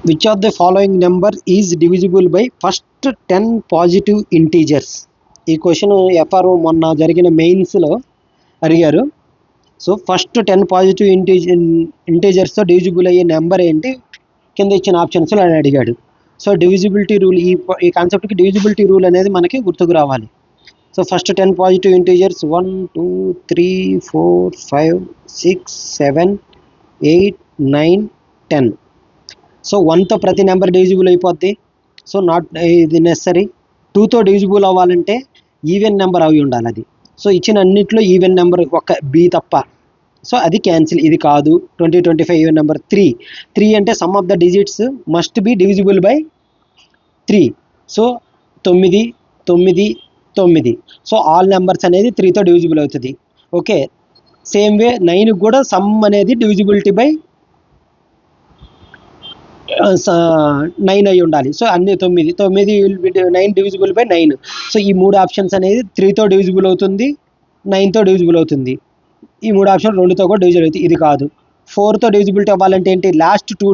Which of the following number is divisible by first 10 positive integers? ఈ question FRO మొన్న జరిగిన మెయిన్స్లో అడిగారు. సో ఫస్ట్ 10 పాజిటివ్ ఇంటీజర్స్తో డివిజిబుల్ అయ్యే నెంబర్ ఏంటి, కింద ఇచ్చిన ఆప్షన్స్లో అని అడిగాడు. సో డివిజిబిలిటీ రూల్, ఈ కాన్సెప్ట్కి డివిజిబిలిటీ రూల్ అనేది మనకి గుర్తుకు రావాలి. So first 10 positive integers 1 2 3 4 5 6 7 8 9 10. So 1తో ప్రతి నెంబర్ డివిజిబుల్ అయిపోద్ది. సో నాట్ ఇది నెసరీ. 2తో డివిజిబుల్ అవ్వాలంటే ఈవెన్ నెంబర్ అవి ఉండాలి అది. సో ఇచ్చిన అన్నిట్లో ఈవెన్ నెంబర్ ఒక బి తప్ప. సో అది క్యాన్సిల్, ఇది కాదు. 20 25 ఈవెన్ నెంబర్. 3 అంటే some of the digits must be divisible by 3. So 9 9 9. So all numbers అనేది 3తో డివిజిబుల్ అవుతుంది. ఓకే, సేమ్ వే 9 కూడా సమ్ అనేది డివిజిబిలిటీ బై 9 అయి ఉండాలి. సో అన్ని 9 9 డివిజిబుల్ బై 9. సో ఈ 3 ఆప్షన్స్ అనేది 3తో డివిజిబుల్ అవుతుంది, 9తో డివిజిబుల్ అవుతుంది. ఈ 3 ఆప్షన్ 2తో కూడా డివిజిబుల్ అవుతుంది. ఇది కాదు. 4తో డివిజిబిలిటీ అవ్వాలంటే ఏంటి, last 2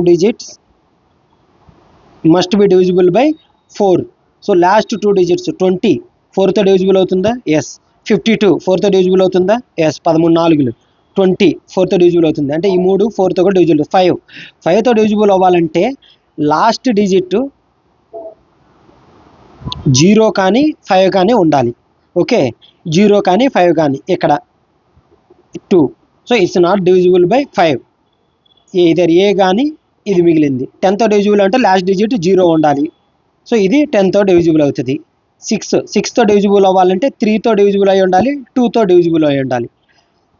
digits must be divisible by 4. So last 2 digits 20 4తో డివిజిబుల్ అవుతుందా? ఎస్. 52 4తో డివిజిబుల్ అవుతుందా? ఎస్. 13 4 20 4తో డివిజిబుల్ అవుతుంది. అంటే ఈ 3 4తో కూడా డివిజిబుల్. 5తో డివిజిబుల్ అవ్వాలంటే లాస్ట్ డిజిట్ 0 కానీ 5 కానీ ఉండాలి. ఓకే, 0 కానీ 5 కానీ. ఇక్కడ 2. So it's not divisible by 5. ఇదర్ ఏ కానీ ఇది మిగిలింది. 10తో డివిజిబుల్ అంటే లాస్ట్ డిజిట్ 0 ఉండాలి. సో ఇది 10తో డివిజిబుల్ అవుతుంది. 6తో డివిజిబుల్ అవ్వాలంటే 3తో డివిజిబుల్ అయి ఉండాలి, 2తో డివిజిబుల్ అయి ఉండాలి.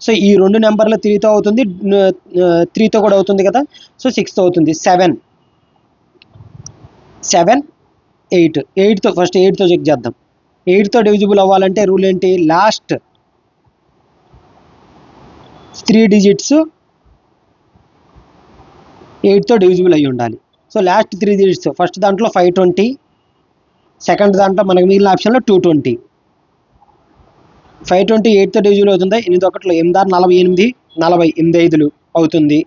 సో ఈ 2 నెంబర్లు 3తో అవుతుంది, 3తో కూడా అవుతుంది కదా. సో 6తో అవుతుంది. 7 8. 8తో ఫస్ట్ 8తో చెక్ చేద్దాం. 8తో డివిజిబుల్ అవ్వాలంటే రూల్ ఏంటి, లాస్ట్ 3 డిజిట్స్ 8తో డివిజిబుల్ అయ్యి ఉండాలి. సో లాస్ట్ 3 డిజిట్స్ ఫస్ట్ దాంట్లో 520, సెకండ్ దాంట్లో మనకు మిగిలిన ఆప్షన్లో 220. 520 8తో డివిజిబుల్ అవుతుందా? 8 1 8 48 48 5 అవుతుంది.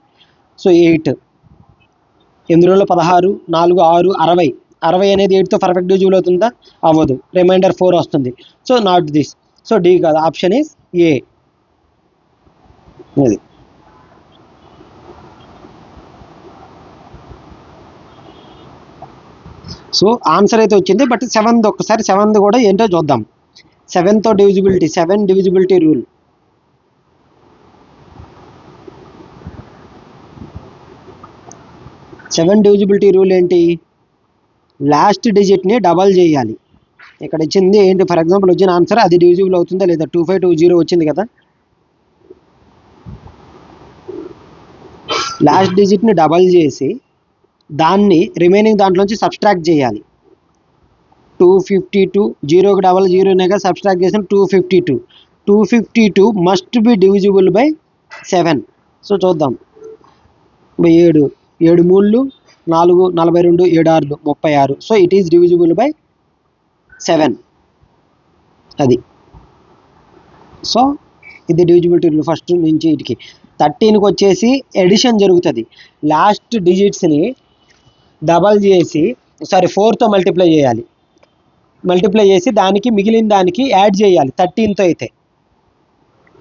సో 8 8 16 4 6 60. 60 అనేది 8తో పర్ఫెక్ట్ డివిజిబుల్ అవుతుందా? అవ్వదు. రిమైండర్ 4 వస్తుంది. So not this. So D కాదు, ఆప్షన్ ఈస్ ఏ. అది సో ఆన్సర్ అయితే వచ్చింది. బట్ 7th ఒక్కసారి 7th కూడా ఏంటో చూద్దాం. 7తో divisibility, 7 divisibility rule. Divisibility rule ఏంటి, లాస్ట్ డిజిట్ని డబల్ చేయాలి. ఇక్కడ ఇచ్చింది ఏంటి, ఫర్ ఎగ్జాంపుల్ వచ్చిన ఆన్సర్ అది డివిజిబుల్ అవుతుందా లేదా. 2520 వచ్చింది కదా. లాస్ట్ డిజిట్ని డబల్ చేసి దాన్ని రిమైనింగ్ దాంట్లోంచి సబ్స్ట్రాక్ట్ చేయాలి. 252 0కి డబల్ 0నేగా సబ్స్ట్రాక్ట్ చేసిన 252 must be divisible by 7. So చూద్దాం. 7 7 3 4 42 7 6 36. So it is divisible by 7. అది. సో ఇది డివిజిబిలిటీ రూల్ ఫస్ట్ నుంచి ఇటుకి. 13కి వచ్చేసి ఎడిషన్ జరుగుతుంది. లాస్ట్ డిజిట్స్ని డబల్ చేసి 4తో మల్టిప్లై చేయాలి. మల్టిప్లై చేసి దానికి మిగిలిన దానికి యాడ్ చేయాలి 13తో అయితే.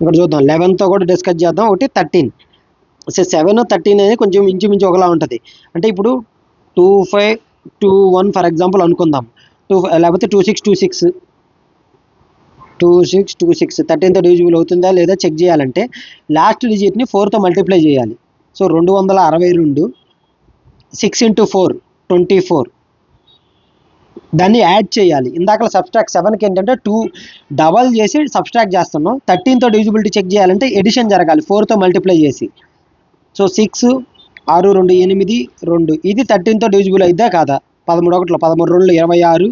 ఇక్కడ చూద్దాం, 11తో కూడా డిస్కస్ చేద్దాం. ఒకటి 13. సో 7 13 అనేది కొంచెం ఇంచుమించు ఒకలా ఉంటుంది. అంటే ఇప్పుడు 2521 ఫర్ ఎగ్జాంపుల్ అనుకుందాం. లేకపోతే 2626 13తో డివిజిబుల్ అవుతుందా లేదా చెక్ చేయాలంటే లాస్ట్ డిజిట్ని 4తో మల్టిప్లై చేయాలి. సో 262. 6 × 4 24. దాన్ని యాడ్ చేయాలి. ఇందాక సబ్స్ట్రాక్ట్ 7కి ఏంటంటే 2 డబల్ చేసి సబ్స్ట్రాక్ట్ చేస్తున్నాం. 13తో డివిజిబిలిటీ చెక్ చేయాలంటే ఎడిషన్ జరగాలి 4తో మల్టిప్లై చేసి. సో 6 6 2 8 2. ఇది 13తో డివిజిబుల్ అయిద్దా కాదా. 13 1 13 2 26,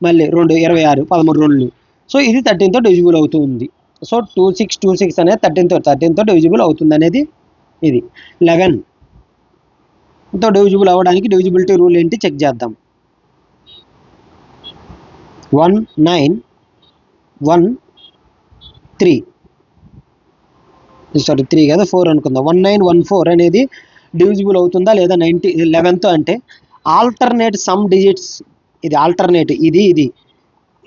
మళ్ళీ 2 26 13 2. సో ఇది 13తో డివిజిబుల్ అవుతుంది. సో 2626 అనేది 13తో డివిజిబుల్ అవుతుంది అనేది ఇది. 11తో డివిజిబుల్ అవ్వడానికి డివిజిబిలిటీ రూల్ ఏంటి చెక్ చేద్దాం. 1 9 1 3. సారీ 3 కదా 4 అనుకుందాం. 1914 అనేది డివిజిబుల్ అవుతుందా లేదా 11తో అంటే ఆల్టర్నేట్ సమ్ డిజిట్స్, ఇది ఆల్టర్నేట్, ఇది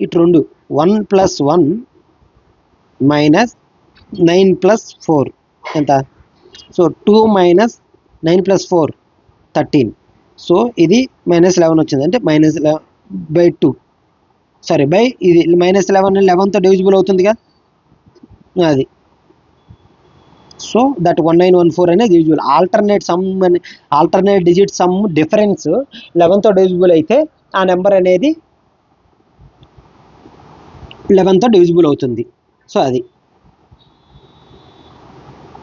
ఇటు రెండు 1 + 1 - 9 + 4 ఎంత? సో 2 - 9 + 4 13. సో ఇది -11 వచ్చింది అంటే -11/2 సారీ బై ఇది -11 11తో డివిజిబుల్ అవుతుందిగా అది. సో దట్ 1914 అనేది divisible. Alternate digit sum difference 11తో డివిజిబుల్ అయితే ఆ నెంబర్ అనేది 11తో డివిజిబుల్ అవుతుంది. సో అది